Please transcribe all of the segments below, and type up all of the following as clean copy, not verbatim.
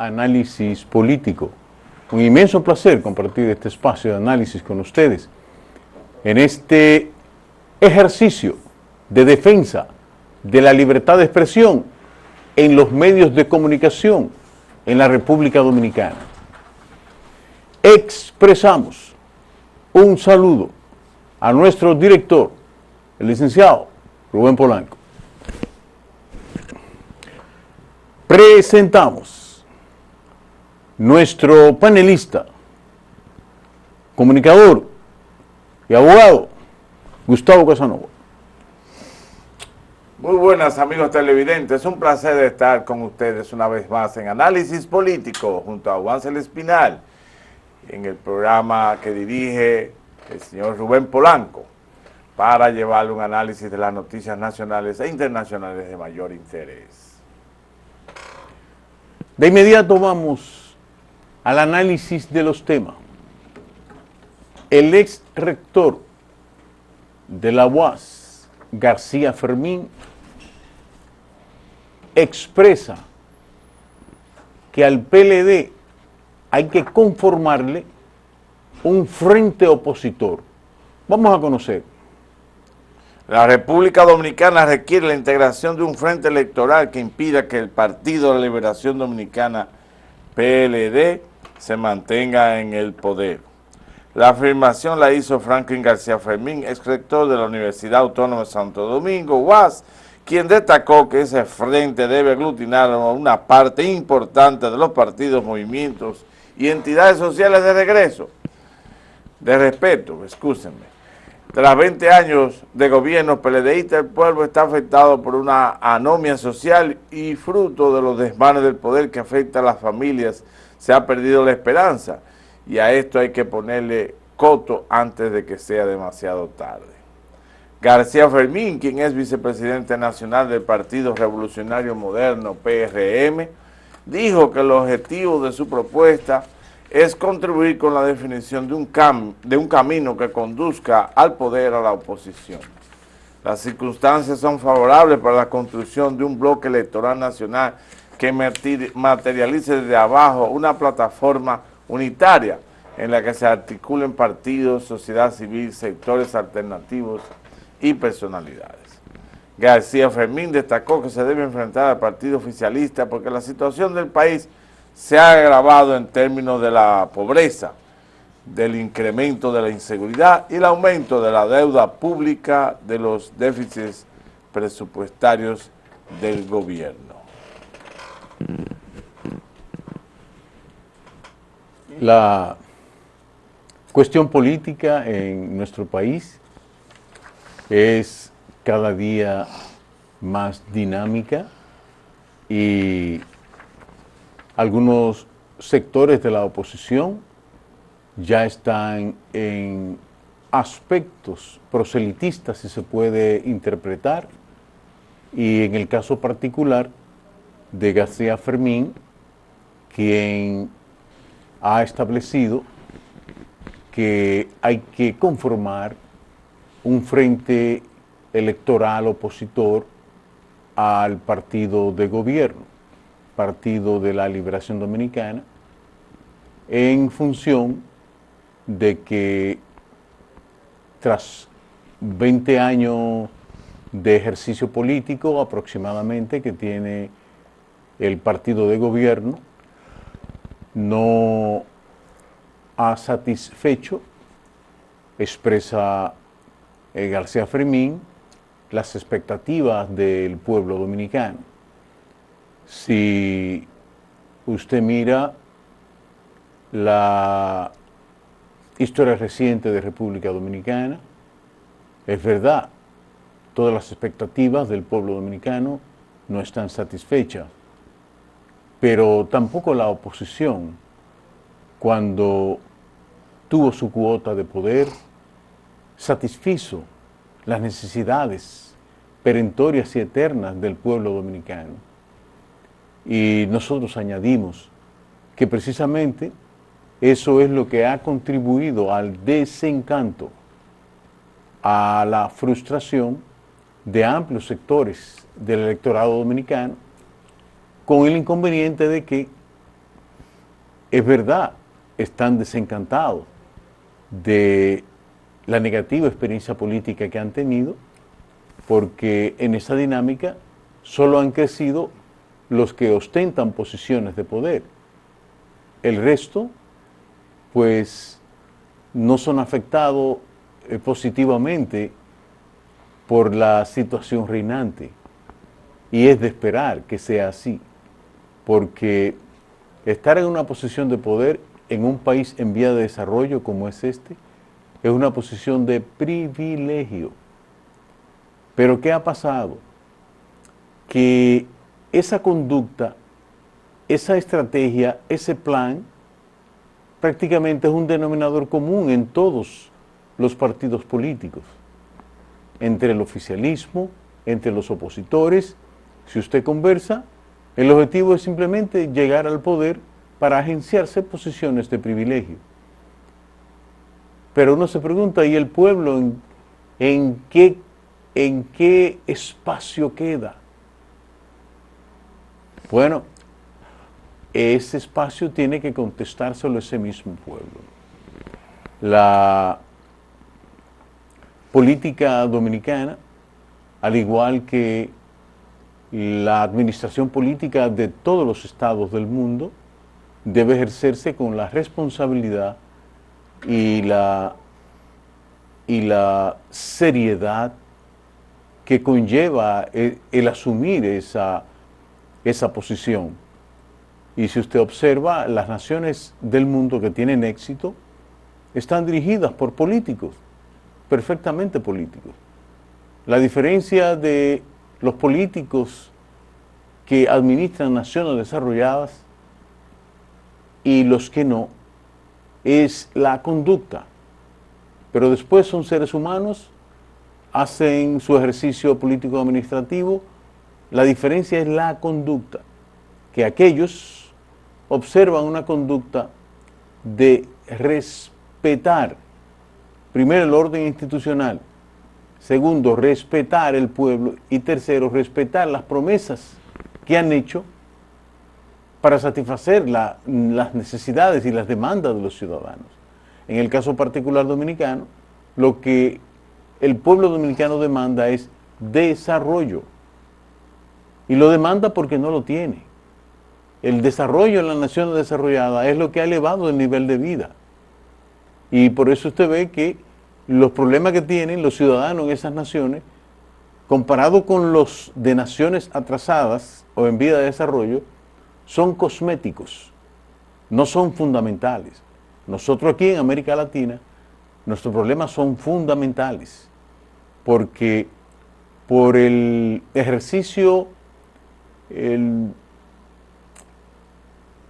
Análisis Político. Un inmenso placer compartir este espacio de análisis con ustedes en este ejercicio de defensa de la libertad de expresión en los medios de comunicación en la República Dominicana. Expresamos un saludo a nuestro director, el licenciado Rubén Polanco. Presentamos nuestro panelista, comunicador y abogado, Gustavo Casanova. Muy buenas, amigos televidentes, un placer estar con ustedes una vez más en Análisis Político junto a Juan Espinal, en el programa que dirige el señor Rubén Polanco, para llevarle un análisis de las noticias nacionales e internacionales de mayor interés. De inmediato vamos al análisis de los temas. El ex rector de la UAS, García Fermín, expresa que al PLD hay que conformarle un frente opositor. Vamos a conocer. La República Dominicana requiere la integración de un frente electoral que impida que el Partido de la Liberación Dominicana, PLD, se mantenga en el poder. La afirmación la hizo Franklin García Fermín, ex rector de la Universidad Autónoma de Santo Domingo, UAS, quien destacó que ese frente debe aglutinar a una parte importante de los partidos, movimientos y entidades sociales de respeto. Tras 20 años de gobierno PLDista, el pueblo está afectado por una anomia social y fruto de los desmanes del poder que afecta a las familias, se ha perdido la esperanza y a esto hay que ponerle coto antes de que sea demasiado tarde. García Fermín, quien es vicepresidente nacional del Partido Revolucionario Moderno, PRM, dijo que el objetivo de su propuesta es contribuir con la definición de un camino que conduzca al poder a la oposición. Las circunstancias son favorables para la construcción de un bloque electoral nacional que materialice desde abajo una plataforma unitaria en la que se articulen partidos, sociedad civil, sectores alternativos y personalidades. García Fermín destacó que se debe enfrentar al partido oficialista porque la situación del país se ha agravado en términos de la pobreza, del incremento de la inseguridad y el aumento de la deuda pública, de los déficits presupuestarios del gobierno. La cuestión política en nuestro país es cada día más dinámica y algunos sectores de la oposición ya están en aspectos proselitistas, si se puede interpretar, y en el caso particular de García Fermín, quien ha establecido que hay que conformar un frente electoral opositor al partido de gobierno, Partido de la Liberación Dominicana, en función de que tras 20 años de ejercicio político aproximadamente que tiene el partido de gobierno, no ha satisfecho, expresa García Fermín, las expectativas del pueblo dominicano. Si usted mira la historia reciente de República Dominicana, es verdad, todas las expectativas del pueblo dominicano no están satisfechas, pero tampoco la oposición, cuando tuvo su cuota de poder, satisfizo las necesidades perentorias y eternas del pueblo dominicano. Y nosotros añadimos que precisamente eso es lo que ha contribuido al desencanto, a la frustración de amplios sectores del electorado dominicano, con el inconveniente de que es verdad, están desencantados de la negativa experiencia política que han tenido, porque en esa dinámica solo han crecido los que ostentan posiciones de poder. El resto, pues, no son afectados positivamente por la situación reinante. Y es de esperar que sea así, porque estar en una posición de poder en un país en vía de desarrollo como es este, es una posición de privilegio. Pero ¿qué ha pasado? Que esa conducta, esa estrategia, ese plan, prácticamente es un denominador común en todos los partidos políticos, entre el oficialismo, entre los opositores. Si usted conversa, el objetivo es simplemente llegar al poder para agenciarse posiciones de privilegio. Pero uno se pregunta, ¿y el pueblo en qué espacio queda? Bueno, ese espacio tiene que contestárselo ese mismo pueblo. La política dominicana, al igual que la administración política de todos los estados del mundo, debe ejercerse con la responsabilidad y la seriedad que conlleva el asumir esa posición. Y si usted observa, las naciones del mundo que tienen éxito están dirigidas por políticos, perfectamente políticos. La diferencia de los políticos que administran naciones desarrolladas y los que no es la conducta. Pero después son seres humanos, hacen su ejercicio político administrativo. La diferencia es la conducta, que aquellos observan una conducta de respetar, primero, el orden institucional, segundo, respetar el pueblo, y tercero, respetar las promesas que han hecho para satisfacer las necesidades y las demandas de los ciudadanos. En el caso particular dominicano, lo que el pueblo dominicano demanda es desarrollo. Y lo demanda porque no lo tiene. El desarrollo en las naciones desarrolladas es lo que ha elevado el nivel de vida. Y por eso usted ve que los problemas que tienen los ciudadanos en esas naciones, comparado con los de naciones atrasadas o en vía de desarrollo, son cosméticos, no son fundamentales. Nosotros aquí en América Latina, nuestros problemas son fundamentales, porque por el ejercicio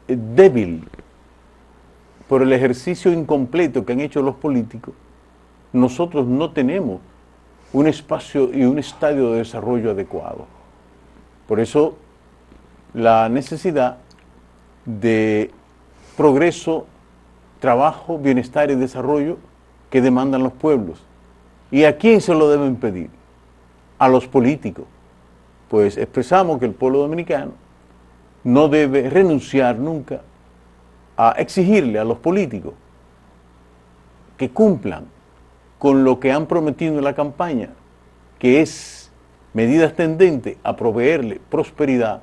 débil, por el ejercicio incompleto que han hecho los políticos, nosotros no tenemos un espacio y un estadio de desarrollo adecuado. Por eso, la necesidad de progreso, trabajo, bienestar y desarrollo que demandan los pueblos. ¿Y a quién se lo deben pedir? A los políticos. Pues expresamos que el pueblo dominicano no debe renunciar nunca a exigirle a los políticos que cumplan con lo que han prometido en la campaña, que es medidas tendentes a proveerle prosperidad,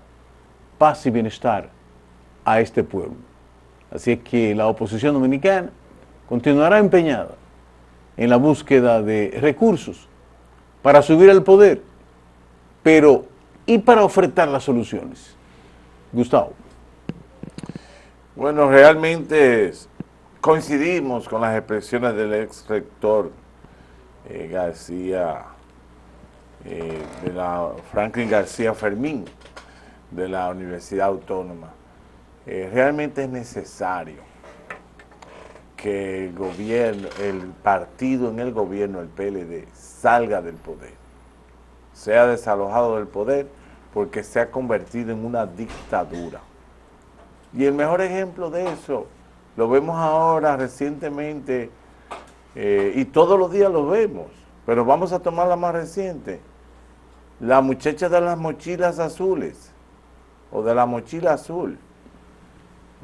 paz y bienestar a este pueblo. Así es que la oposición dominicana continuará empeñada en la búsqueda de recursos para subir al poder, pero ¿y para ofertar las soluciones? Gustavo. Bueno, realmente coincidimos con las expresiones del ex rector García, Franklin García Fermín, de la Universidad Autónoma. Realmente es necesario que el gobierno, el partido en el gobierno, el PLD, salga del poder, sea desalojado del poder, porque se ha convertido en una dictadura. Y el mejor ejemplo de eso lo vemos ahora recientemente, y todos los días lo vemos, pero vamos a tomar la más reciente, la muchacha de las mochilas azules, o de la mochila azul.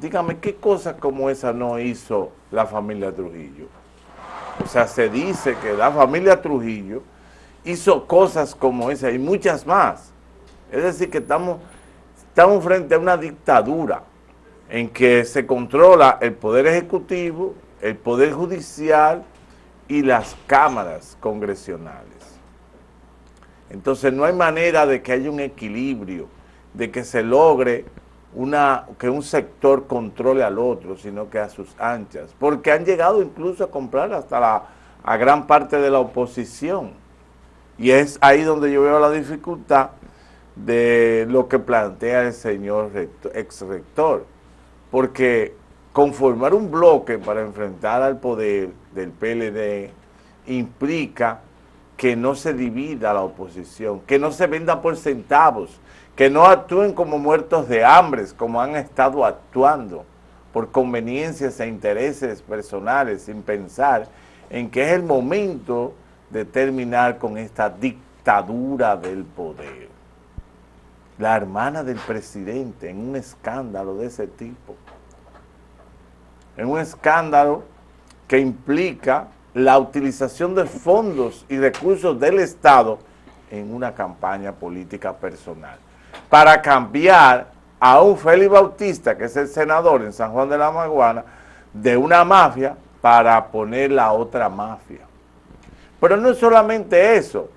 dígame, ¿qué cosas como esa no hizo la familia Trujillo? O sea, se dice que la familia Trujillo hizo cosas como esa y muchas más. Es decir, que estamos frente a una dictadura en que se controla el poder ejecutivo, el poder judicial y las cámaras congresionales. Entonces no hay manera de que haya un equilibrio, de que se logre que un sector controle al otro, sino que a sus anchas, porque han llegado incluso a comprar hasta a gran parte de la oposición. Y es ahí donde yo veo la dificultad de lo que plantea el señor ex rector, porque conformar un bloque para enfrentar al poder del PLD implica que no se divida la oposición, que no se venda por centavos, que no actúen como muertos de hambre, como han estado actuando, por conveniencias e intereses personales, sin pensar en que es el momento de terminar con esta dictadura del poder. La hermana del presidente en un escándalo de ese tipo, en un escándalo que implica la utilización de fondos y recursos del Estado en una campaña política personal, para cambiar a un Félix Bautista, que es el senador en San Juan de la Maguana, de una mafia para poner la otra mafia. Pero no es solamente eso.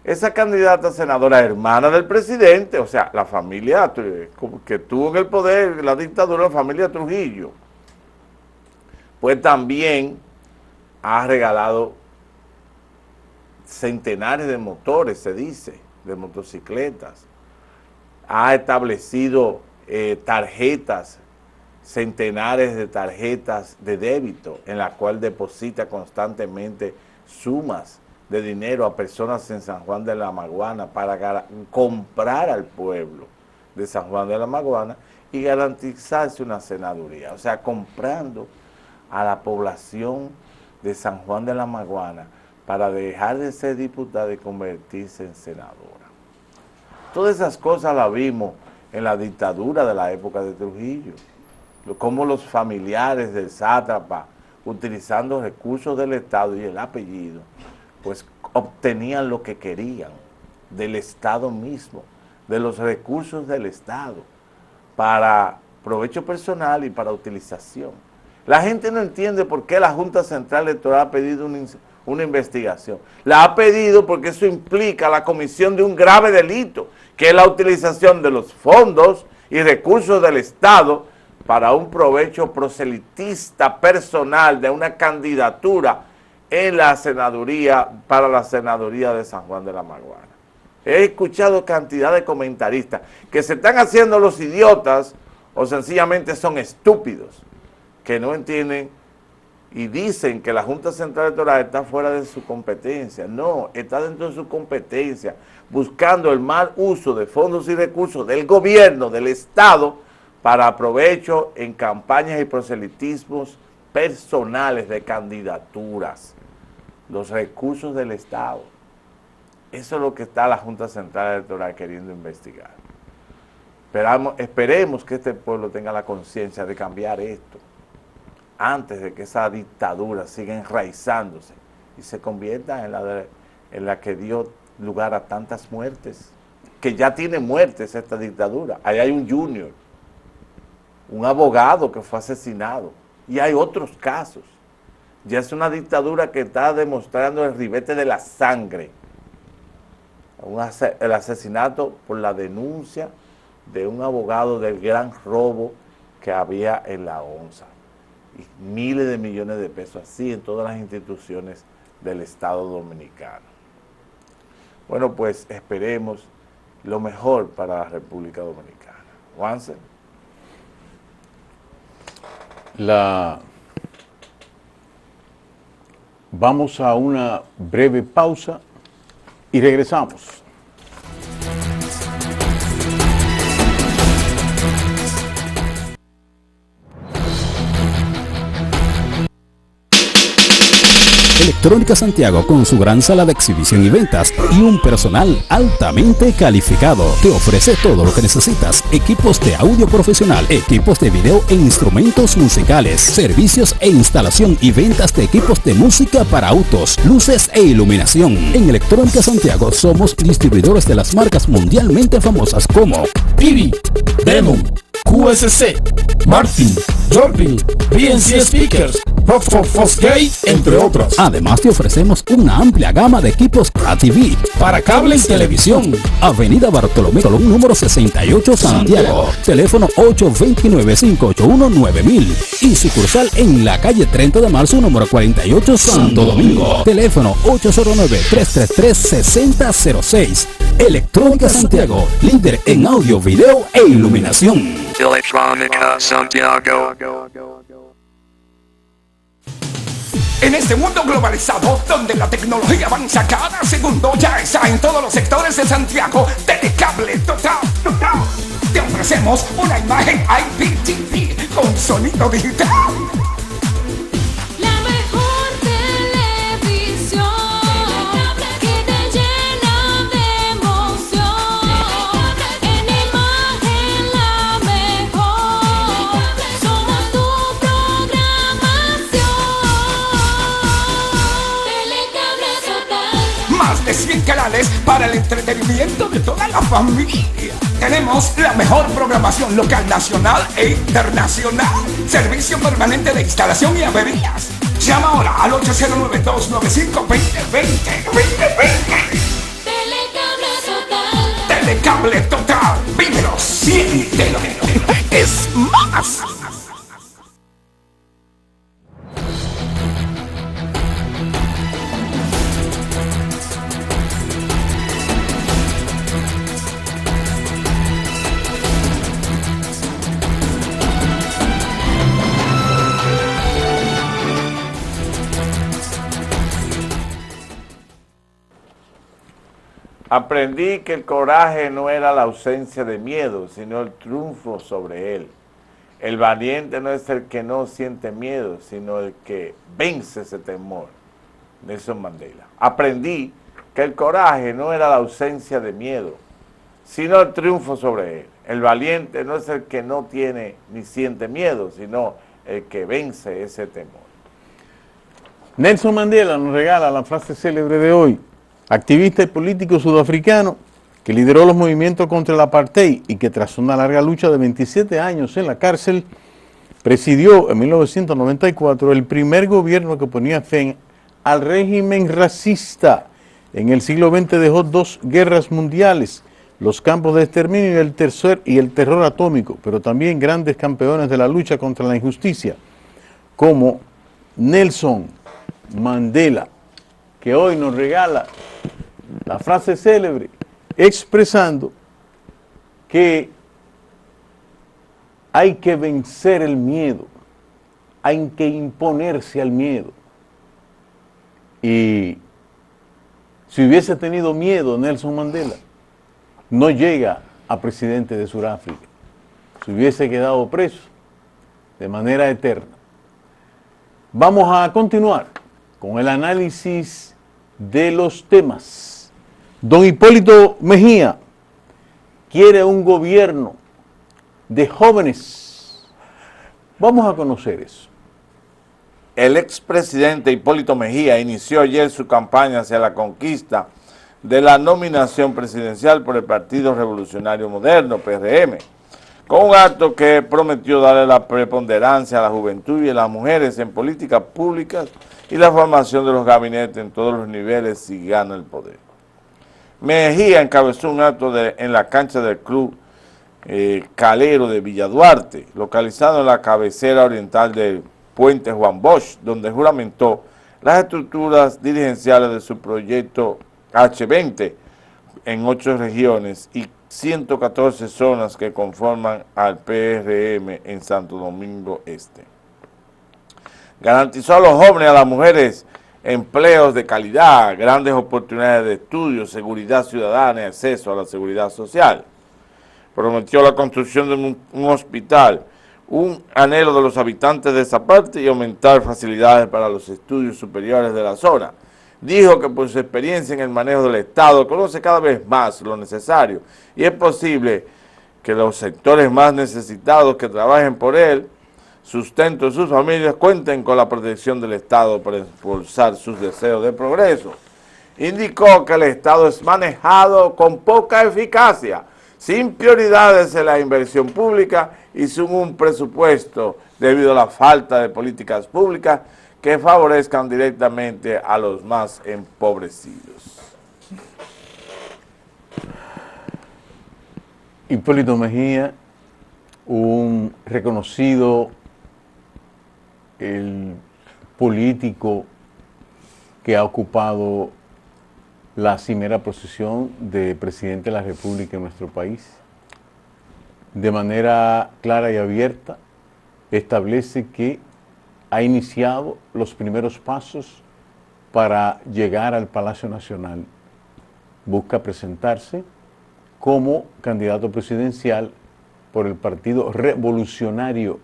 Esa candidata senadora, hermana del presidente, o sea, la familia que tuvo en el poder la dictadura, la familia Trujillo, pues también ha regalado centenares de motores, se dice, de motocicletas. Ha establecido tarjetas, centenares de tarjetas de débito, en la cual deposita constantemente sumas de dinero a personas en San Juan de la Maguana para comprar al pueblo de San Juan de la Maguana y garantizarse una senaduría. O sea, comprando a la población de San Juan de la Maguana para dejar de ser diputada y convertirse en senadora. Todas esas cosas las vimos en la dictadura de la época de Trujillo, como los familiares del sátrapa, utilizando recursos del Estado y el apellido, pues obtenían lo que querían del Estado mismo, de los recursos del Estado, para provecho personal y para utilización. La gente no entiende por qué la Junta Central Electoral ha pedido una investigación. La ha pedido porque eso implica la comisión de un grave delito, que es la utilización de los fondos y recursos del Estado para un provecho proselitista personal de una candidatura en la senaduría, para la senaduría de San Juan de la Maguana. He escuchado cantidad de comentaristas que se están haciendo los idiotas o sencillamente son estúpidos, que no entienden y dicen que la Junta Central Electoral está fuera de su competencia. No, está dentro de su competencia, buscando el mal uso de fondos y recursos del gobierno, del Estado, para provecho en campañas y proselitismos personales de candidaturas. Los recursos del Estado. Eso es lo que está la Junta Central Electoral queriendo investigar. Esperemos que este pueblo tenga la conciencia de cambiar esto, antes de que esa dictadura siga enraizándose y se convierta en la que dio lugar a tantas muertes, que ya tiene muertes esta dictadura. Ahí hay un junior, un abogado que fue asesinado, y hay otros casos. Ya es una dictadura que está demostrando el ribete de la sangre, el asesinato por la denuncia de un abogado del gran robo que había en la onza. Y miles de millones de pesos, así en todas las instituciones del Estado Dominicano. Bueno, pues esperemos lo mejor para la República Dominicana. Juanse. Vamos a una breve pausa y regresamos. Electrónica Santiago, con su gran sala de exhibición y ventas y un personal altamente calificado, te ofrece todo lo que necesitas: equipos de audio profesional, equipos de video e instrumentos musicales, servicios e instalación y ventas de equipos de música para autos, luces e iluminación. En Electrónica Santiago somos distribuidores de las marcas mundialmente famosas como Pivi, Demon, QSC, Martin, Jumping, BNC Speakers, Fosgate, entre otras. Además te ofrecemos una amplia gama de equipos para TV, para cables, televisión. Avenida Bartolomé Colón, número 68, Santiago. Teléfono 829-581-9000. Y sucursal en la calle 30 de marzo, número 48, Santo Domingo. Teléfono 809-333-6006. Electrónica Santiago, líder en audio, video e iluminación. Electrónica Santiago. En este mundo globalizado, donde la tecnología avanza cada segundo, ya está en todos los sectores de Santiago. Telecable Total. Te ofrecemos una imagen IPTV con sonido digital. La mejor televisión que te llena de emoción. En imagen la mejor. Somos tu programación. Telecable Total. Más de 100 canales para el entretenimiento de toda la familia. Tenemos la mejor programación local, nacional e internacional. Servicio permanente de instalación y averías. Llama ahora al 809-295-2020. Telecable Total. Telecable Total. Vívelo, siéntelo. Es más. Aprendí que el coraje no era la ausencia de miedo, sino el triunfo sobre él. El valiente no es el que no siente miedo, sino el que vence ese temor. Nelson Mandela. Aprendí que el coraje no era la ausencia de miedo, sino el triunfo sobre él. El valiente no es el que no tiene ni siente miedo, sino el que vence ese temor. Nelson Mandela nos regala la frase célebre de hoy. Activista y político sudafricano que lideró los movimientos contra el apartheid y que tras una larga lucha de 27 años en la cárcel, presidió en 1994 el primer gobierno que ponía fin al régimen racista. En el siglo XX dejó 2 guerras mundiales, los campos de exterminio y el terror atómico, pero también grandes campeones de la lucha contra la injusticia, como Nelson Mandela, que hoy nos regala la frase célebre expresando que hay que vencer el miedo, hay que imponerse al miedo. Y si hubiese tenido miedo Nelson Mandela, no llega a presidente de Sudáfrica, se hubiese quedado preso de manera eterna. Vamos a continuar con el análisis de los temas. Don Hipólito Mejía quiere un gobierno de jóvenes. Vamos a conocer eso. El expresidente Hipólito Mejía inició ayer su campaña hacia la conquista de la nominación presidencial por el Partido Revolucionario Moderno, PRM, con un acto que prometió darle la preponderancia a la juventud y a las mujeres en políticas públicas y la formación de los gabinetes en todos los niveles si gana el poder. Mejía encabezó un acto en la cancha del Club Calero de Villa Duarte, localizado en la cabecera oriental del Puente Juan Bosch, donde juramentó las estructuras dirigenciales de su proyecto H20 en 8 regiones y 114 zonas que conforman al PRM en Santo Domingo Este. Garantizó a los jóvenes y a las mujeres empleos de calidad, grandes oportunidades de estudio, seguridad ciudadana y acceso a la seguridad social. Prometió la construcción de un hospital, un anhelo de los habitantes de esa parte y aumentar facilidades para los estudios superiores de la zona. Dijo que por su experiencia en el manejo del Estado conoce cada vez más lo necesario y es posible que los sectores más necesitados que trabajen por él, sustento de sus familias, cuenten con la protección del Estado para impulsar sus deseos de progreso. Indicó que el Estado es manejado con poca eficacia, sin prioridades en la inversión pública y sin un presupuesto debido a la falta de políticas públicas que favorezcan directamente a los más empobrecidos. Hipólito Mejía, un reconocido político que ha ocupado la cimera posición de presidente de la República en nuestro país, de manera clara y abierta, establece que ha iniciado los primeros pasos para llegar al Palacio Nacional. Busca presentarse como candidato presidencial por el Partido Revolucionario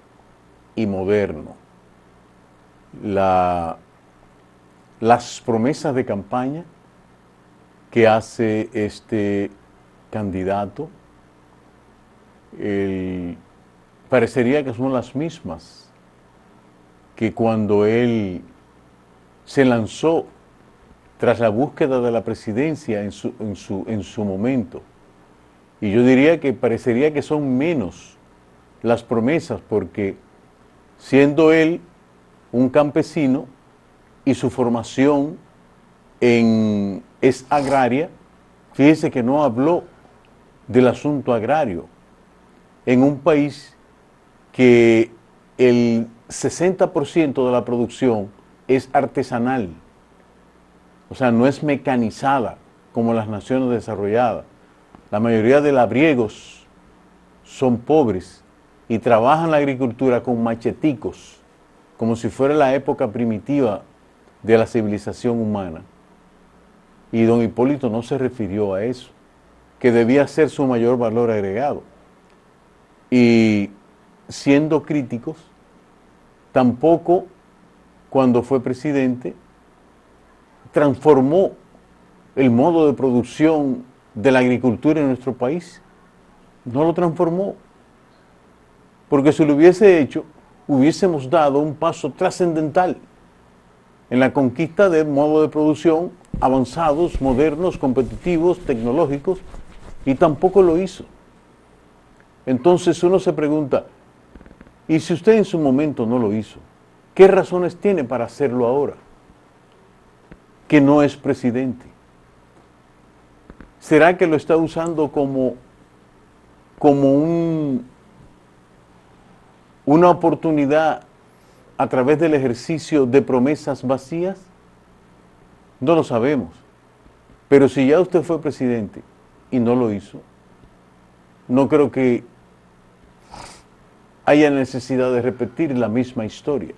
y Moderno. Las promesas de campaña que hace este candidato parecería que son las mismas que cuando él se lanzó tras la búsqueda de la presidencia en su momento. Y yo diría que parecería que son menos las promesas, porque siendo él un campesino y su formación es agraria, fíjese que no habló del asunto agrario en un país que el 60% de la producción es artesanal, o sea, no es mecanizada como las naciones desarrolladas. La mayoría de labriegos son pobres y trabajan la agricultura con macheticos, como si fuera la época primitiva de la civilización humana. Y don Hipólito no se refirió a eso, que debía ser su mayor valor agregado. Y siendo críticos, tampoco cuando fue presidente transformó el modo de producción de la agricultura en nuestro país. No lo transformó, porque si lo hubiese hecho, hubiésemos dado un paso trascendental en la conquista de modos de producción avanzados, modernos, competitivos, tecnológicos, y tampoco lo hizo. Entonces uno se pregunta, ¿y si usted en su momento no lo hizo? ¿Qué razones tiene para hacerlo ahora? Que no es presidente. ¿Será que lo está usando como una oportunidad a través del ejercicio de promesas vacías? No lo sabemos. Pero si ya usted fue presidente y no lo hizo, no creo que haya necesidad de repetir la misma historia,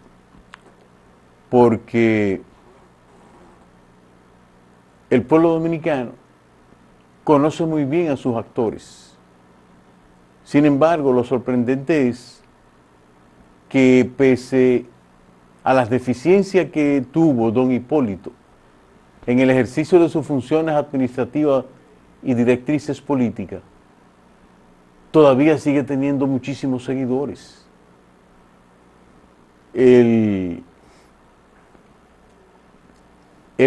porque el pueblo dominicano conoce muy bien a sus actores. Sin embargo, lo sorprendente es que pese a las deficiencias que tuvo don Hipólito en el ejercicio de sus funciones administrativas y directrices políticas, todavía sigue teniendo muchísimos seguidores. El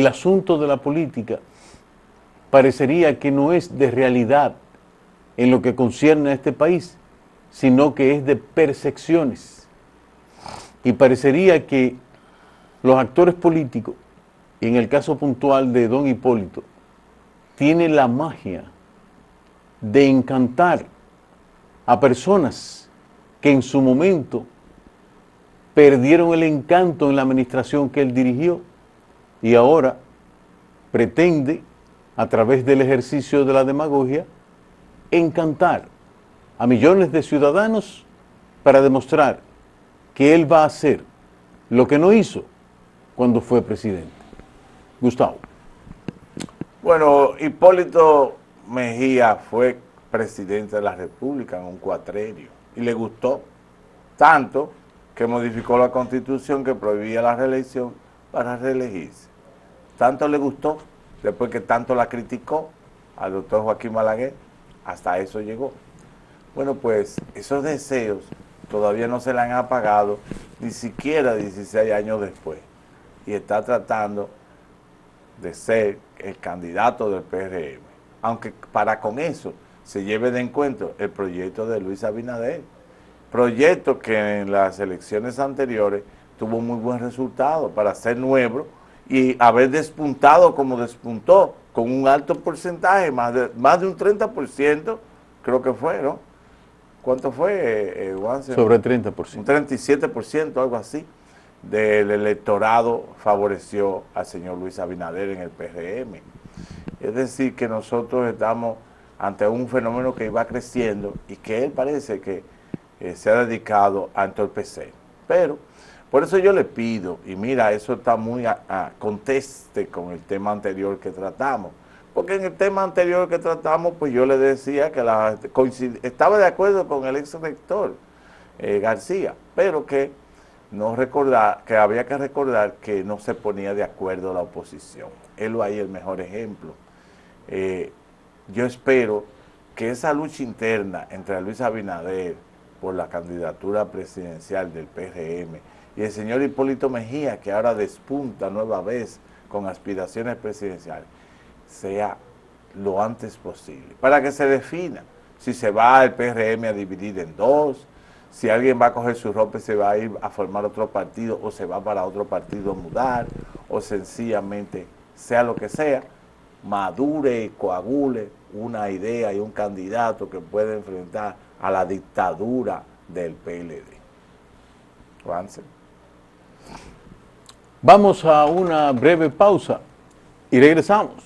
asunto de la política parecería que no es de realidad en lo que concierne a este país, sino que es de percepciones. Y parecería que los actores políticos, y en el caso puntual de don Hipólito, tienen la magia de encantar a personas que en su momento perdieron el encanto en la administración que él dirigió y ahora pretende, a través del ejercicio de la demagogia, encantar a millones de ciudadanos para demostrar que él va a hacer lo que no hizo cuando fue presidente. Gustavo. Bueno, Hipólito Mejía fue presidente de la República en un cuatrenio y le gustó. tanto que modificó la Constitución que prohibía la reelección para reelegirse. Tanto le gustó, después que tanto la criticó al doctor Joaquín Balaguer, hasta eso llegó. Bueno, pues esos deseos todavía no se le han apagado, ni siquiera 16 años después, y está tratando de ser el candidato del PRM, aunque para con eso se lleve de encuentro el proyecto de Luis Abinader, proyecto que en las elecciones anteriores tuvo muy buen resultado para ser nuevo y haber despuntado como despuntó, con un alto porcentaje, más de un 30%, creo que fue, ¿no? ¿Cuánto fue, Juanse? Sobre el 30%. Un 37%, algo así, del electorado favoreció al señor Luis Abinader en el PRM. Es decir, que nosotros estamos ante un fenómeno que iba creciendo y que él parece que se ha dedicado a entorpecer. Pero, por eso yo le pido, y mira, eso está muy conteste con el tema anterior que tratamos, porque en el tema anterior que tratamos, pues yo le decía que estaba de acuerdo con el ex rector García, pero que que había que recordar que no se ponía de acuerdo la oposición. Él lo hay el mejor ejemplo. Yo espero que esa lucha interna entre Luis Abinader por la candidatura presidencial del PRM y el señor Hipólito Mejía, que ahora despunta nueva vez con aspiraciones presidenciales, sea lo antes posible, para que se defina si se va el PRM a dividir en dos, si alguien va a coger su ropa y se va a ir a formar otro partido o se va para otro partido a mudar, o sencillamente, sea lo que sea, madure y coagule una idea y un candidato que pueda enfrentar a la dictadura del PLD. Juanse. Vamos a una breve pausa y regresamos.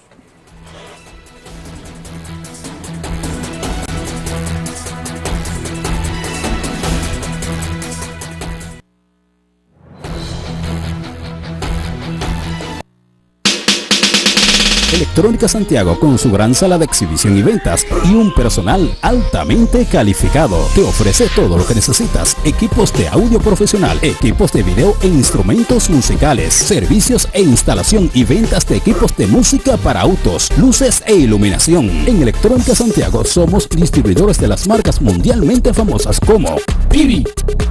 Electrónica Santiago, con su gran sala de exhibición y ventas y un personal altamente calificado, te ofrece todo lo que necesitas: equipos de audio profesional, equipos de video e instrumentos musicales, servicios e instalación y ventas de equipos de música para autos, luces e iluminación. En Electrónica Santiago somos distribuidores de las marcas mundialmente famosas como Pibi,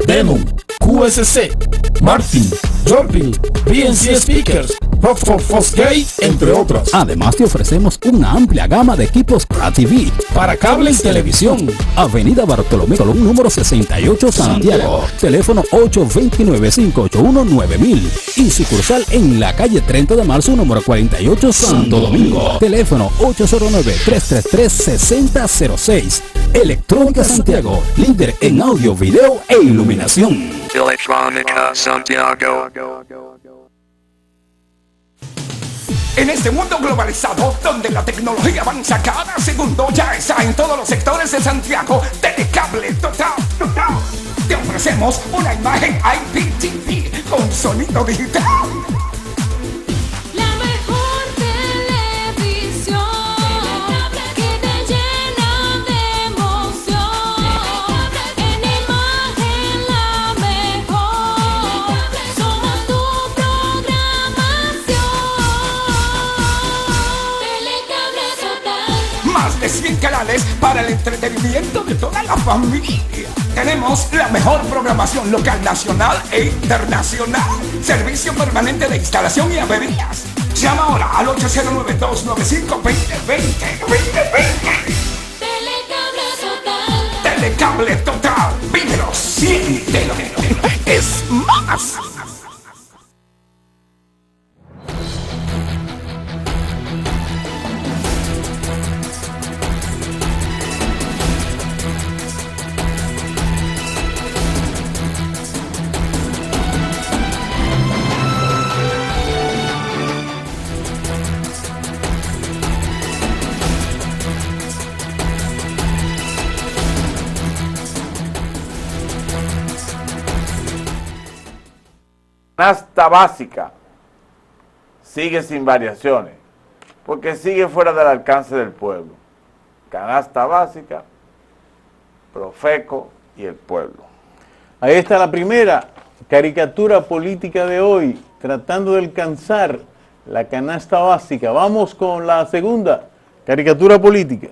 Demon, QSC, Martin, Jumping, BNC Speakers, Rockford Fosgate, entre otras. Además te ofrecemos una amplia gama de equipos para TV, Para cable y televisión. Avenida Bartolomé Colón número 68, Santiago. Teléfono 829-581-9000. Y sucursal en la calle 30 de marzo número 48, Santo Domingo. Teléfono 809-333-6006. Electrónica Santiago, líder en audio, video e iluminación. Electronica Santiago. En este mundo globalizado, donde la tecnología avanza cada segundo, ya está en todos los sectores de Santiago, Telecable Total. Te ofrecemos una imagen IPTV con sonido digital. La mejor televisión que te llena de emoción. En imagen la mejor. Somos tu programación. Telecable Total. Más de 100 canales para el entretenimiento de toda la familia. Tenemos la mejor programación local, nacional e internacional. Servicio permanente de instalación y averías. Llama ahora al 809-295-2020. Telecable Total. Telecable Total. Vívelo, siéntelo. Es más. Canasta básica sigue sin variaciones, porque sigue fuera del alcance del pueblo. Canasta básica, Profeco y el pueblo. Ahí está la primera caricatura política de hoy, tratando de alcanzar la canasta básica. Vamos con la segunda caricatura política.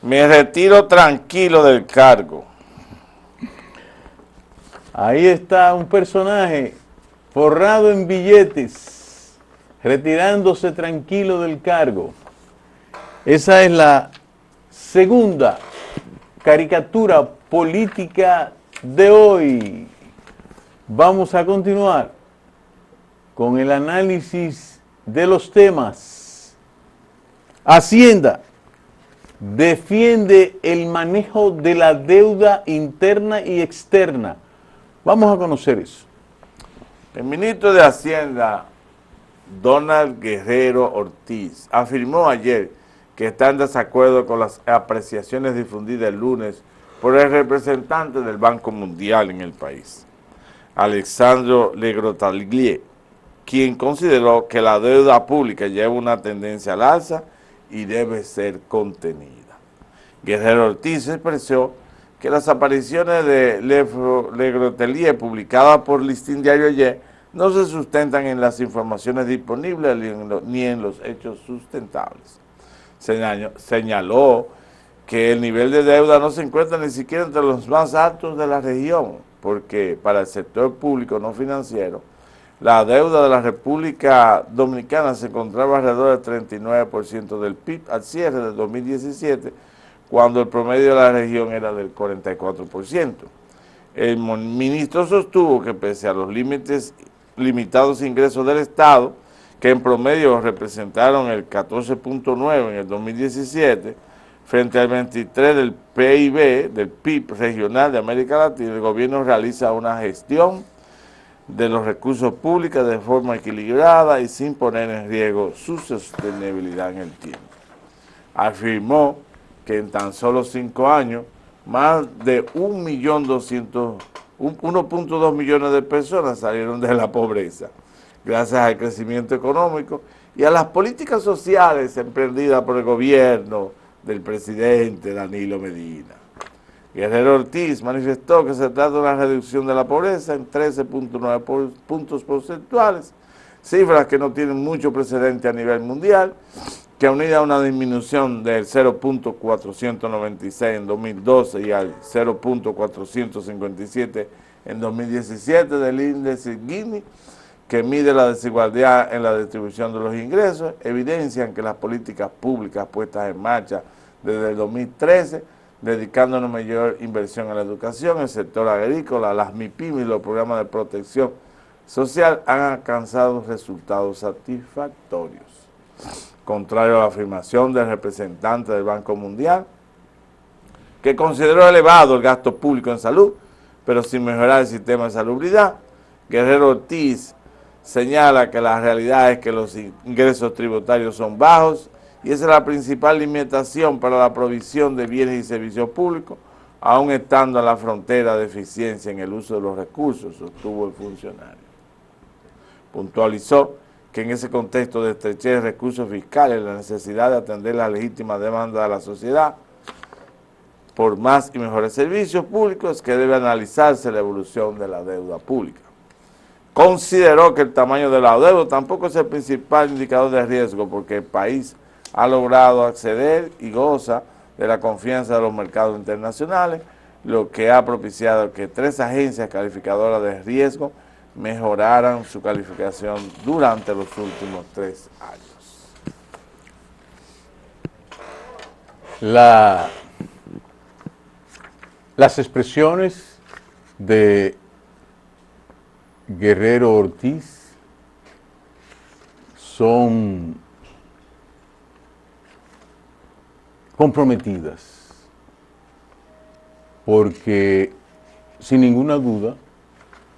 Me retiro tranquilo del cargo. Ahí está un personaje forrado en billetes, retirándose tranquilo del cargo. Esa es la segunda caricatura política de hoy. Vamos a continuar con el análisis de los temas. Hacienda defiende el manejo de la deuda interna y externa. Vamos a conocer eso. El ministro de Hacienda, Donald Guerrero Ortiz, afirmó ayer que está en desacuerdo con las apreciaciones difundidas el lunes por el representante del Banco Mundial en el país, Alexandro Legrotaglie, quien consideró que la deuda pública lleva una tendencia al alza y debe ser contenida. Guerrero Ortiz expresó que las apariciones de Legrotaglie publicadas por Listín Diario ayer no se sustentan en las informaciones disponibles ni en los hechos sustentables. Señaló que el nivel de deuda no se encuentra ni siquiera entre los más altos de la región, porque para el sector público no financiero, la deuda de la República Dominicana se encontraba alrededor del 39% del PIB al cierre del 2017, cuando el promedio de la región era del 44%. El ministro sostuvo que pese a los limitados ingresos del Estado, que en promedio representaron el 14.9 en el 2017, frente al 23 del PIB, del PIB regional de América Latina, el gobierno realiza una gestión de los recursos públicos de forma equilibrada y sin poner en riesgo su sostenibilidad en el tiempo. Afirmó que en tan solo 5 años, más de 1.2 millones de personas salieron de la pobreza, gracias al crecimiento económico y a las políticas sociales emprendidas por el gobierno del presidente Danilo Medina. Guerrero Ortiz manifestó que se trata de una reducción de la pobreza en 13.9 puntos porcentuales, cifras que no tienen mucho precedente a nivel mundial, que unida a una disminución del 0.496 en 2012 y al 0.457 en 2017 del índice Gini, que mide la desigualdad en la distribución de los ingresos, evidencian que las políticas públicas puestas en marcha desde el 2013, dedicando una mayor inversión a la educación, el sector agrícola, las MIPYME y los programas de protección social han alcanzado resultados satisfactorios. Contrario a la afirmación del representante del Banco Mundial, que consideró elevado el gasto público en salud, pero sin mejorar el sistema de salubridad, Guerrero Ortiz señala que la realidad es que los ingresos tributarios son bajos y esa es la principal limitación para la provisión de bienes y servicios públicos, aún estando a la frontera de eficiencia en el uso de los recursos, sostuvo el funcionario. Puntualizó que en ese contexto de estrechez de recursos fiscales, la necesidad de atender la legítima demanda de la sociedad por más y mejores servicios públicos, que debe analizarse la evolución de la deuda pública. Consideró que el tamaño de la deuda tampoco es el principal indicador de riesgo, porque el país ha logrado acceder y goza de la confianza de los mercados internacionales, lo que ha propiciado que 3 agencias calificadoras de riesgo mejoraran su calificación durante los últimos 3 años. Las expresiones de Guerrero Ortiz son comprometidas, porque sin ninguna duda,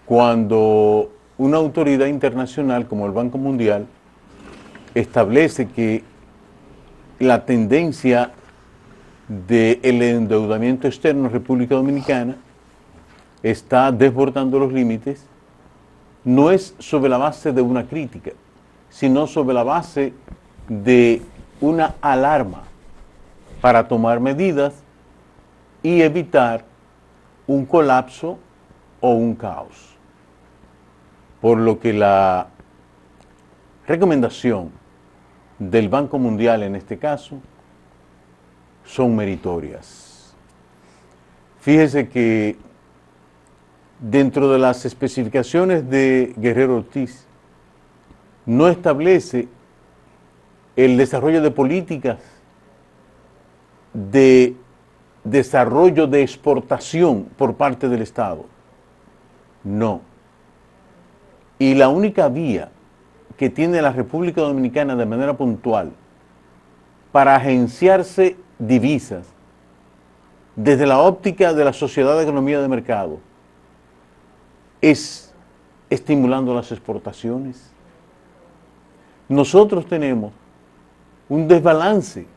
cuando una autoridad internacional como el Banco Mundial establece que la tendencia del endeudamiento externo en República Dominicana está desbordando los límites, no es sobre la base de una crítica, sino sobre la base de una alarma para tomar medidas y evitar un colapso o un caos. Por lo que la recomendación del Banco Mundial en este caso son meritorias. Fíjese que dentro de las especificaciones de Guerrero Ortiz no establece el desarrollo de políticas de desarrollo de exportación por parte del Estado. No. Y la única vía que tiene la República Dominicana de manera puntual para agenciarse divisas desde la óptica de la sociedad de economía de mercado es estimulando las exportaciones. Nosotros tenemos un desbalance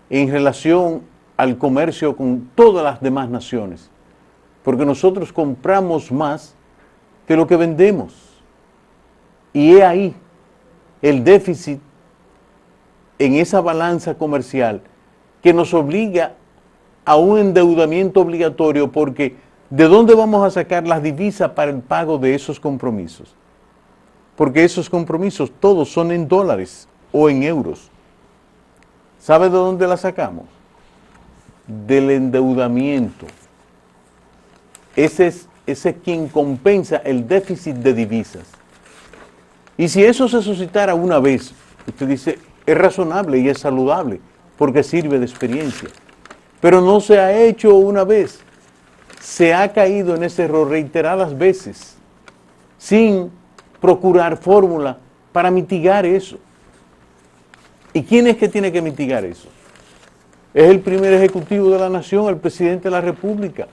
en relación al comercio con todas las demás naciones, porque nosotros compramos más que lo que vendemos. Y he ahí el déficit en esa balanza comercial que nos obliga a un endeudamiento obligatorio, porque ¿de dónde vamos a sacar las divisas para el pago de esos compromisos? Porque esos compromisos todos son en dólares o en euros. ¿Sabe de dónde las sacamos? Del endeudamiento. Ese es quien compensa el déficit de divisas. Y si eso se suscitara una vez, usted dice, es razonable y es saludable, porque sirve de experiencia. Pero no se ha hecho una vez. Se ha caído en ese error reiteradas veces, sin procurar fórmula para mitigar eso. ¿Y quién es que tiene que mitigar eso? Es el primer ejecutivo de la nación, el presidente de la República,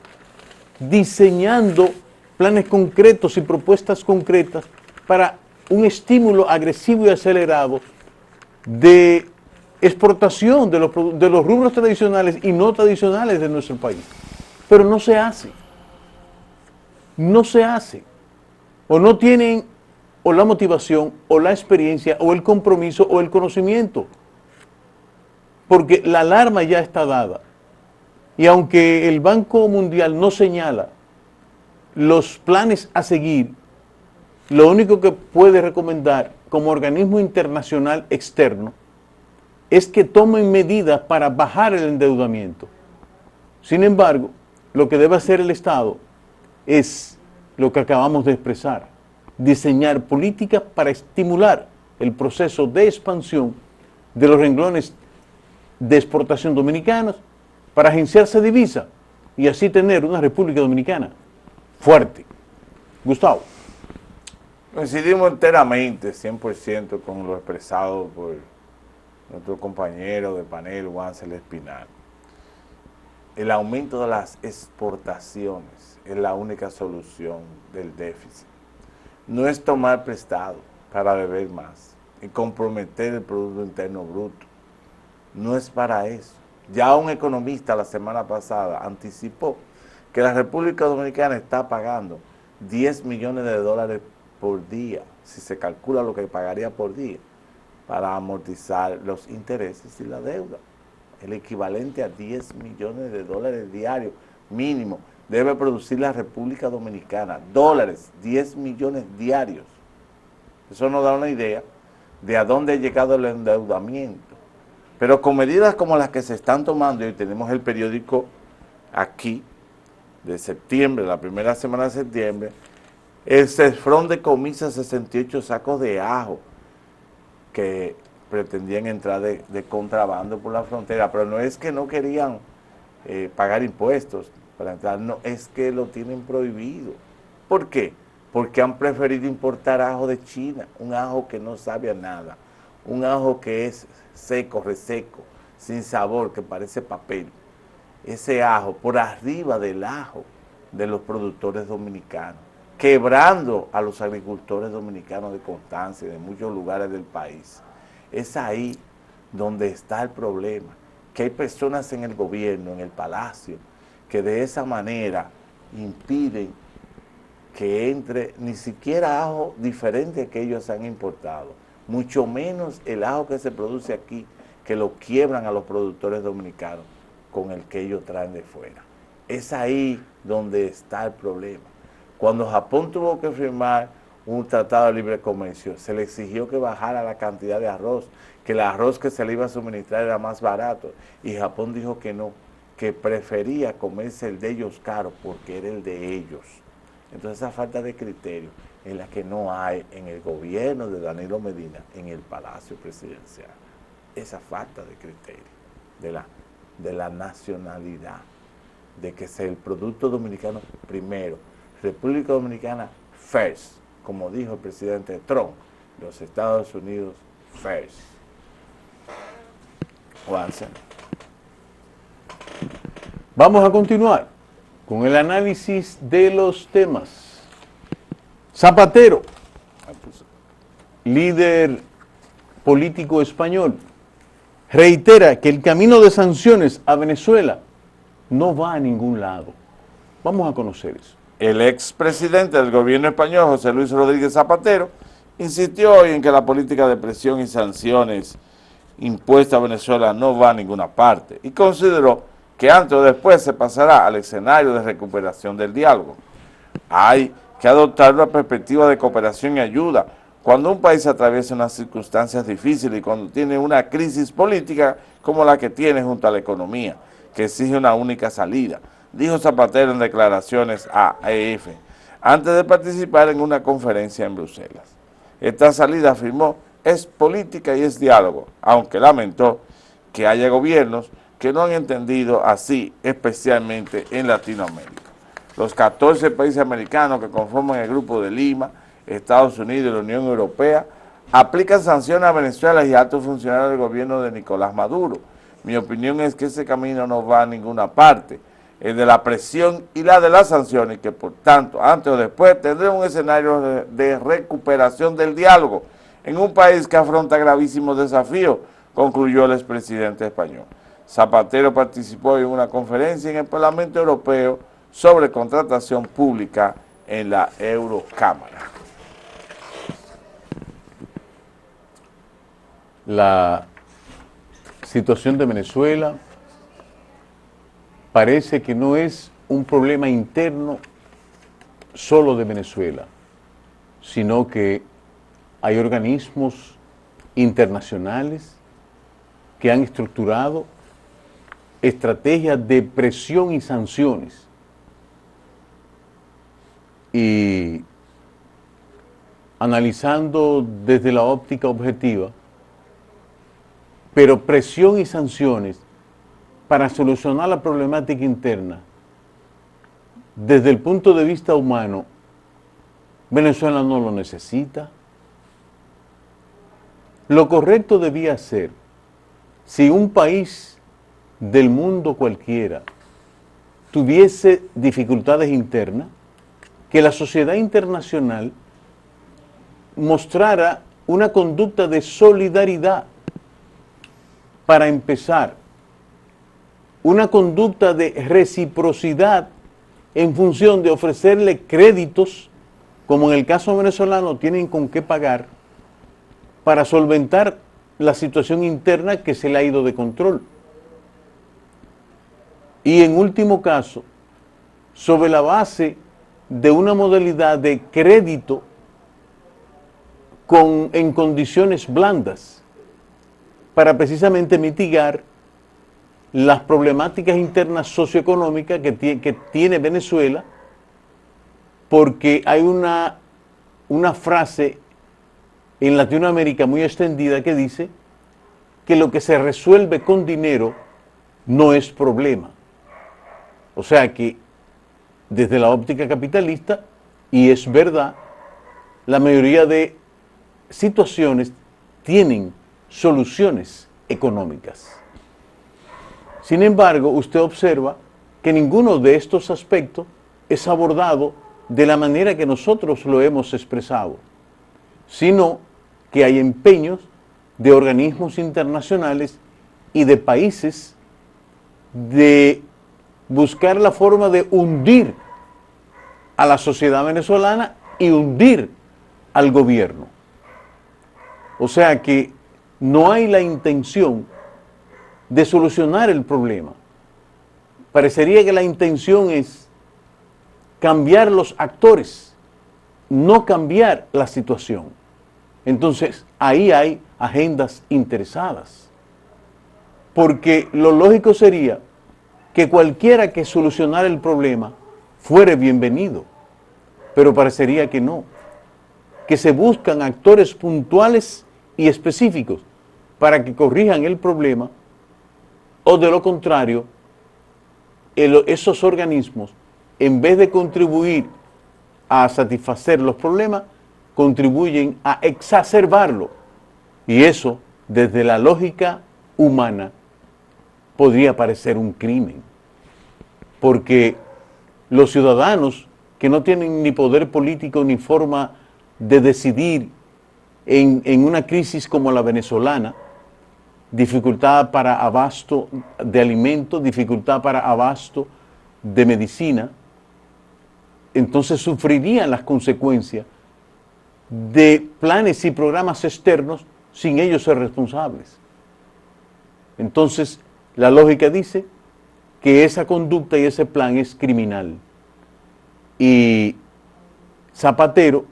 diseñando planes concretos y propuestas concretas para un estímulo agresivo y acelerado de exportación de los rubros tradicionales y no tradicionales de nuestro país. Pero no se hace. No se hace. O no tienen o la motivación, o la experiencia, o el compromiso, o el conocimiento. Porque la alarma ya está dada. Y aunque el Banco Mundial no señala los planes a seguir, lo único que puede recomendar como organismo internacional externo es que tomen medidas para bajar el endeudamiento. Sin embargo, lo que debe hacer el Estado es lo que acabamos de expresar: diseñar políticas para estimular el proceso de expansión de los renglones de exportación dominicanos para agenciarse divisa y así tener una República Dominicana fuerte. Gustavo. Coincidimos enteramente, 100% con lo expresado por nuestro compañero de panel, Wansel Espinal. El aumento de las exportaciones es la única solución del déficit. No es tomar prestado para beber más y comprometer el Producto Interno Bruto. No es para eso. Ya un economista la semana pasada anticipó que la República Dominicana está pagando 10 millones de dólares por día, si se calcula lo que pagaría por día, para amortizar los intereses y la deuda. El equivalente a 10 millones de dólares diarios mínimo debe producir la República Dominicana, dólares, 10 millones diarios. Eso nos da una idea de a dónde ha llegado el endeudamiento. Pero con medidas como las que se están tomando, y tenemos el periódico aquí, de septiembre, la primera semana de septiembre, el CESFRON decomisa 68 sacos de ajo que pretendían entrar de contrabando por la frontera, pero no es que no querían pagar impuestos para entrar, no, es que lo tienen prohibido. ¿Por qué? Porque han preferido importar ajo de China, un ajo que no sabe a nada, un ajo que es seco, reseco, sin sabor, que parece papel. Ese ajo por arriba del ajo de los productores dominicanos, quebrando a los agricultores dominicanos de Constanza y de muchos lugares del país. Es ahí donde está el problema, que hay personas en el gobierno, en el palacio, que de esa manera impiden que entre ni siquiera ajo diferente que ellos han importado, mucho menos el ajo que se produce aquí, que lo quiebran a los productores dominicanos con el que ellos traen de fuera. Es ahí donde está el problema. Cuando Japón tuvo que firmar un tratado de libre comercio, se le exigió que bajara la cantidad de arroz, que el arroz que se le iba a suministrar era más barato, y Japón dijo que no, que prefería comerse el de ellos caro porque era el de ellos. Entonces esa falta de criterio es la que no hay en el gobierno de Danilo Medina, en el Palacio Presidencial. Esa falta de criterio, de la nacionalidad, de que sea el producto dominicano primero, República Dominicana first, como dijo el presidente Trump, los Estados Unidos first. Juanse. Vamos a continuar con el análisis de los temas. Zapatero, líder político español, reitera que el camino de sanciones a Venezuela no va a ningún lado. Vamos a conocer eso. El expresidente del gobierno español, José Luis Rodríguez Zapatero, insistió hoy en que la política de presión y sanciones impuesta a Venezuela no va a ninguna parte y consideró que antes o después se pasará al escenario de recuperación del diálogo. Hay que adoptar una perspectiva de cooperación y ayuda cuando un país atraviesa unas circunstancias difíciles y cuando tiene una crisis política como la que tiene junto a la economía, que exige una única salida, dijo Zapatero en declaraciones a AEF, antes de participar en una conferencia en Bruselas. Esta salida, afirmó, es política y es diálogo, aunque lamentó que haya gobiernos que no han entendido así, especialmente en Latinoamérica. Los 14 países americanos que conforman el Grupo de Lima, Estados Unidos y la Unión Europea, aplican sanciones a Venezuela y a altos funcionarios del gobierno de Nicolás Maduro. Mi opinión es que ese camino no va a ninguna parte, el de la presión y la de las sanciones, que por tanto, antes o después, tendrá un escenario de recuperación del diálogo en un país que afronta gravísimos desafíos, concluyó el expresidente español. Zapatero participó en una conferencia en el Parlamento Europeo sobre contratación pública en la Eurocámara. La situación de Venezuela parece que no es un problema interno solo de Venezuela, sino que hay organismos internacionales que han estructurado estrategias de presión y sanciones. Y analizando desde la óptica objetiva, pero presión y sanciones para solucionar la problemática interna, desde el punto de vista humano, Venezuela no lo necesita. Lo correcto debía ser, si un país del mundo cualquiera tuviese dificultades internas, que la sociedad internacional mostrara una conducta de solidaridad. Para empezar, una conducta de reciprocidad en función de ofrecerle créditos, como en el caso venezolano tienen con qué pagar, para solventar la situación interna que se le ha ido de control. Y en último caso, sobre la base de una modalidad de crédito en condiciones blandas, para precisamente mitigar las problemáticas internas socioeconómicas que tiene Venezuela, porque hay una frase en Latinoamérica muy extendida que dice que lo que se resuelve con dinero no es problema. O sea que desde la óptica capitalista, y es verdad, la mayoría de situaciones tienen soluciones económicas. Sin embargo, usted observa que ninguno de estos aspectos es abordado de la manera que nosotros lo hemos expresado, sino que hay empeños de organismos internacionales y de países de buscar la forma de hundir a la sociedad venezolana y hundir al gobierno. O sea que no hay la intención de solucionar el problema, parecería que la intención es cambiar los actores, no cambiar la situación. Entonces, ahí hay agendas interesadas. Porque lo lógico sería que cualquiera que solucionara el problema fuere bienvenido. Pero parecería que no. Que se buscan actores puntuales y específicos para que corrijan el problema, o de lo contrario, esos organismos, en vez de contribuir a satisfacer los problemas, contribuyen a exacerbarlo. Y eso, desde la lógica humana, podría parecer un crimen. Porque los ciudadanos que no tienen ni poder político ni forma de decidir en una crisis como la venezolana, dificultad para abasto de alimentos, dificultad para abasto de medicina, entonces sufrirían las consecuencias de planes y programas externos sin ellos ser responsables. Entonces, la lógica dice que esa conducta y ese plan es criminal. Y Zapatero,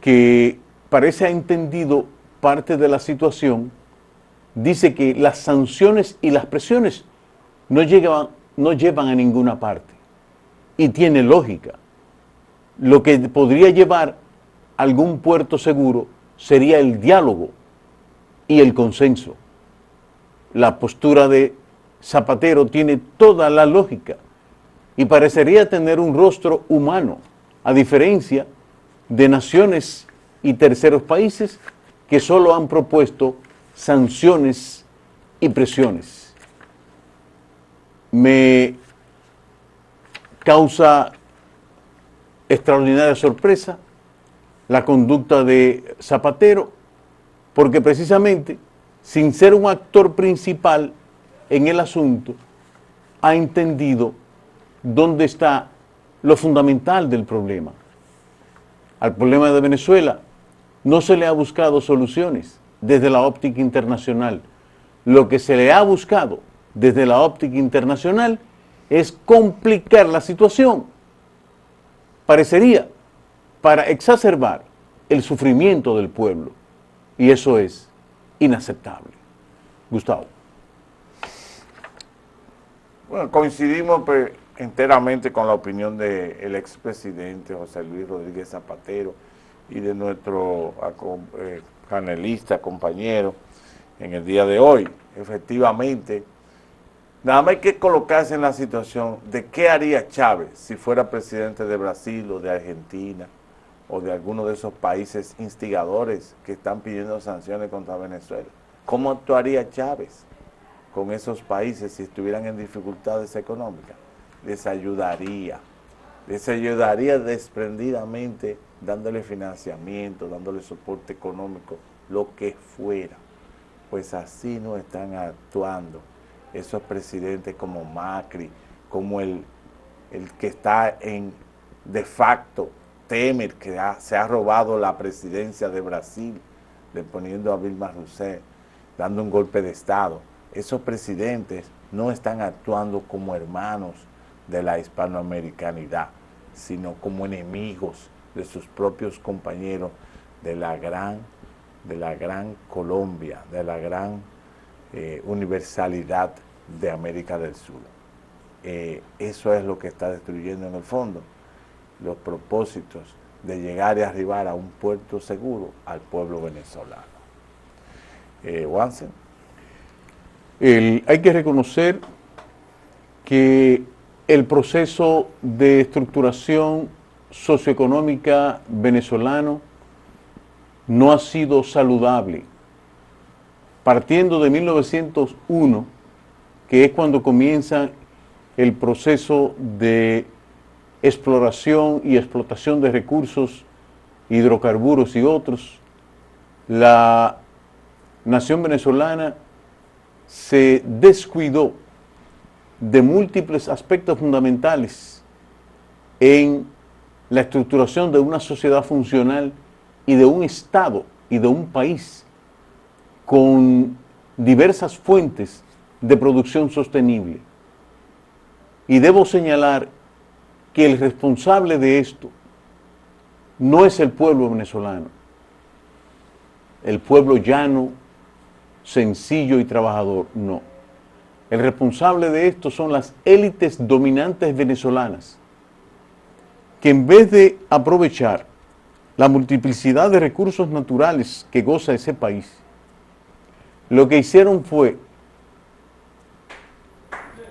que parece ha entendido parte de la situación, dice que las sanciones y las presiones no llevan a ninguna parte. Y tiene lógica. Lo que podría llevar a algún puerto seguro sería el diálogo y el consenso. La postura de Zapatero tiene toda la lógica y parecería tener un rostro humano, a diferencia de naciones y terceros países que solo han propuesto sanciones y presiones. Me causa extraordinaria sorpresa la conducta de Zapatero, porque precisamente, sin ser un actor principal en el asunto, ha entendido dónde está lo fundamental del problema. Al problema de Venezuela no se le ha buscado soluciones desde la óptica internacional. Lo que se le ha buscado desde la óptica internacional es complicar la situación. Parecería para exacerbar el sufrimiento del pueblo. Y eso es inaceptable. Gustavo. Bueno, coincidimos enteramente con la opinión del expresidente José Luis Rodríguez Zapatero y de nuestro panelista, compañero, en el día de hoy. Efectivamente, nada más hay que colocarse en la situación de qué haría Chávez si fuera presidente de Brasil o de Argentina o de alguno de esos países instigadores que están pidiendo sanciones contra Venezuela. ¿Cómo actuaría Chávez con esos países si estuvieran en dificultades económicas? Les ayudaría desprendidamente, dándole financiamiento, dándole soporte económico, lo que fuera. Pues así no están actuando esos presidentes como Macri, como el que está de facto, Temer, que se ha robado la presidencia de Brasil, poniendo a Dilma Rousseff, dando un golpe de Estado. Esos presidentes no están actuando como hermanos de la hispanoamericanidad, sino como enemigos de sus propios compañeros de la gran Colombia, de la gran universalidad de América del Sur. Eso es lo que está destruyendo en el fondo los propósitos de llegar y arribar a un puerto seguro al pueblo venezolano. Wansen. Hay que reconocer que el proceso de estructuración socioeconómica venezolano no ha sido saludable. Partiendo de 1901, que es cuando comienza el proceso de exploración y explotación de recursos, hidrocarburos y otros, la nación venezolana se descuidó de múltiples aspectos fundamentales en la estructuración de una sociedad funcional y de un Estado y de un país con diversas fuentes de producción sostenible. Y debo señalar que el responsable de esto no es el pueblo venezolano, el pueblo llano, sencillo y trabajador, no. El responsable de esto son las élites dominantes venezolanas, que en vez de aprovechar la multiplicidad de recursos naturales que goza ese país, lo que hicieron fue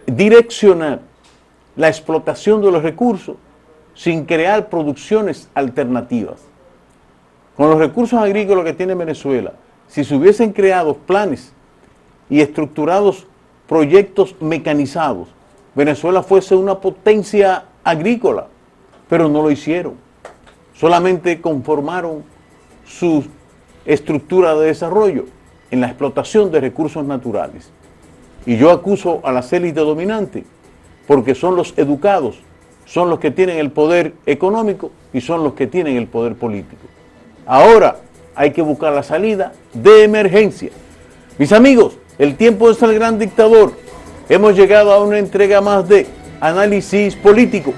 direccionar la explotación de los recursos sin crear producciones alternativas. Con los recursos agrícolas que tiene Venezuela, si se hubiesen creado planes y estructurados proyectos mecanizados, Venezuela fuese una potencia agrícola, pero no lo hicieron. Solamente conformaron su estructura de desarrollo en la explotación de recursos naturales. Y yo acuso a las élites dominantes porque son los educados, son los que tienen el poder económico y son los que tienen el poder político. Ahora hay que buscar la salida de emergencia. Mis amigos, el tiempo es el gran dictador. Hemos llegado a una entrega más de Análisis Político.